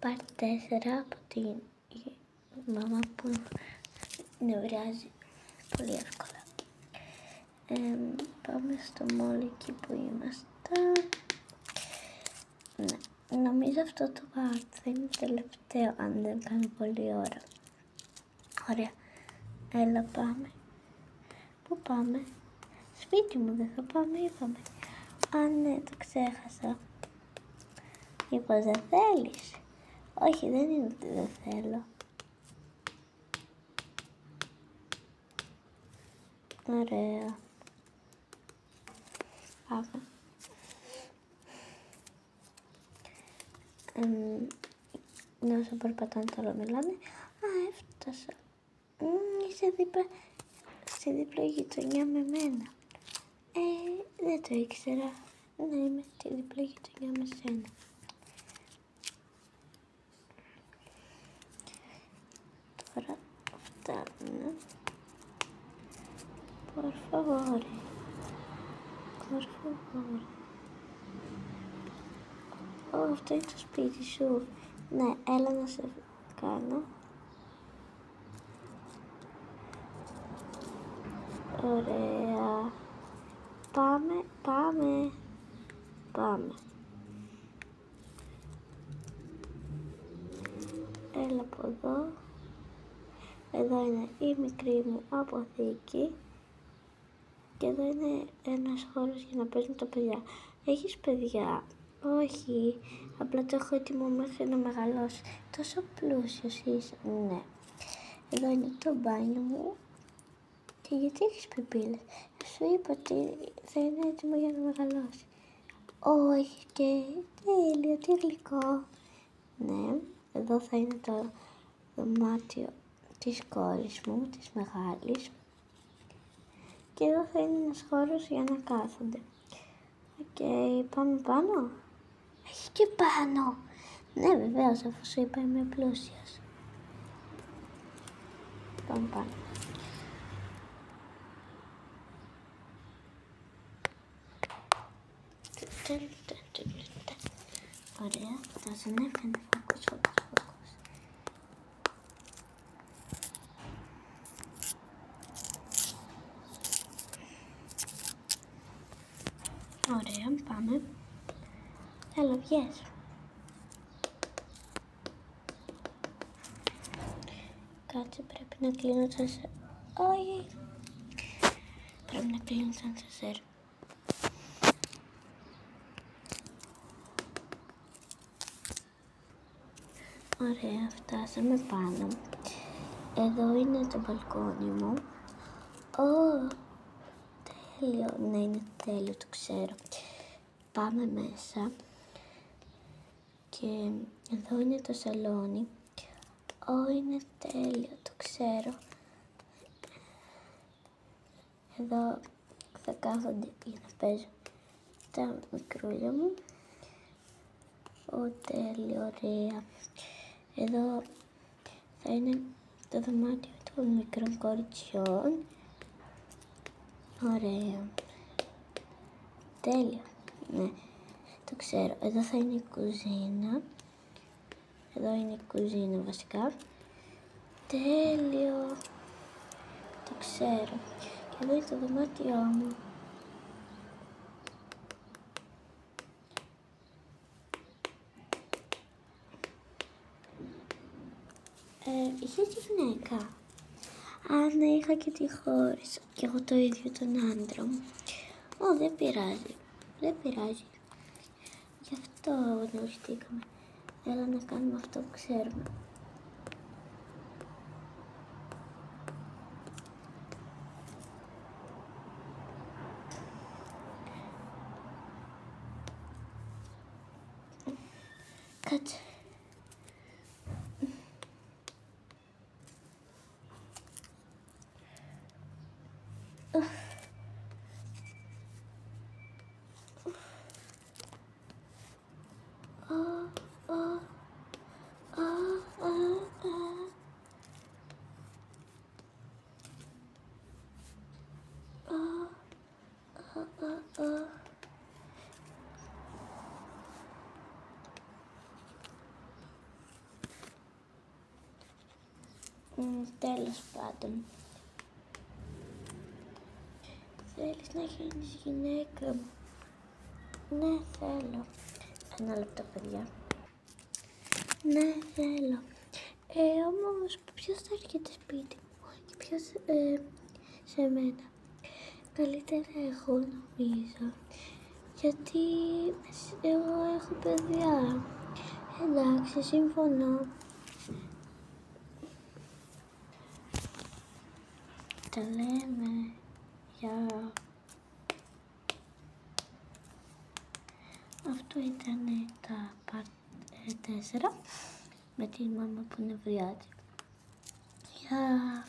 Part 4 από την μαμά που νευριάζει πολύ εύκολα. Πάμε στο μόλι εκεί που είμαστε. Ναι, νομίζω αυτό το part θα είναι τελευταίο αν δεν κάνω πολλή ώρα. Ωραία, έλα πάμε. Πού πάμε? Σπίτι μου δεν θα πάμε, είπαμε. Α, ναι, το ξέχασα. Είπα δεν θέλεις? Όχι, δεν είναι ότι δεν θέλω. Ωραία. Πάμε. Όσο περπατάνε τώρα μιλάνε. Α, έφτασα. Είσαι στη δίπλα γειτονιά με μένα. Δεν το ήξερα. Ναι, είμαι στη δίπλα γειτονιά με σένα. Τώρα φτάνουμε. Por favore. Por favore. Αυτό είναι το σπίτι σου. Ναι, έλα να σε κάνω. Ωραία. Πάμε. Έλα από εδώ. Εδώ είναι η μικρή μου αποθήκη. Και εδώ είναι ένας χώρος για να παίζουν τα παιδιά. Έχεις παιδιά? Όχι, απλά το έχω έτοιμο μέχρι να μεγαλώσει. Τόσο πλούσιος είσαι. Ναι. Εδώ είναι το μπάνιο μου. Και γιατί έχεις πιπίλες? Σου είπα ότι θα είναι έτοιμο για να μεγαλώσει. Όχι, και τέλειο, τι γλυκό. Ναι, εδώ θα είναι το δωμάτιο της κόρης μου, της μεγάλης. Και εδώ θα είναι ένας χώρος για να κάθονται. Οκ, πάμε πάνω. Έχει και πάνω. Ναι, βεβαίως, αφού σου είπα είμαι πλούσιος. Πάμε πάνω. Ωραία, φτάσανε, φαίνεται φόκους. Ωραία, πάμε. Έλα, βγες. Κάτσε, πρέπει να κλείνω το σερ. Όχι. Πρέπει να κλείνω το σερ. Ωραία, φτάσαμε πάνω. Εδώ είναι το μπαλκόνι μου. Τέλειο. Ναι, είναι τέλειο, το ξέρω. Πάμε μέσα. Και εδώ είναι το σαλόνι. Είναι τέλειο, το ξέρω. Εδώ θα κάθονται για να παίζω τα μικρούλια μου. Τέλειο, ωραία. Εδώ θα είναι το δωμάτιο των μικρών κοριτσιών. Ωραία. Τέλειο. Ναι, το ξέρω. Εδώ θα είναι η κουζίνα. Εδώ είναι η κουζίνα βασικά. Τέλειο. Το ξέρω. Και εδώ είναι το δωμάτιό μου. Είχες γυναίκα? Α, ναι, είχα και τη χώρισα. Και εγώ το ίδιο τον άντρα μου. Δεν πειράζει. Δεν πειράζει. Γι' αυτό γνωριστήκαμε. Έλα να κάνουμε αυτό που ξέρουμε. Κάτσε. Τέλος πάντων. Θέλεις να γίνεις γυναίκα μου? Ναι, θέλω. Ένα λεπτό, παιδιά. Ναι, θέλω. Όμως ποιος θα έρχεται σπίτι μου και ποιος σε μένα? Καλύτερα εγώ νομίζω. Γιατί εγώ έχω παιδιά. Εντάξει, συμφωνώ. Τα λέμε. Γεια. Αυτό ήταν τα part 4 με τη μάμα που νευριάζει. Γεια.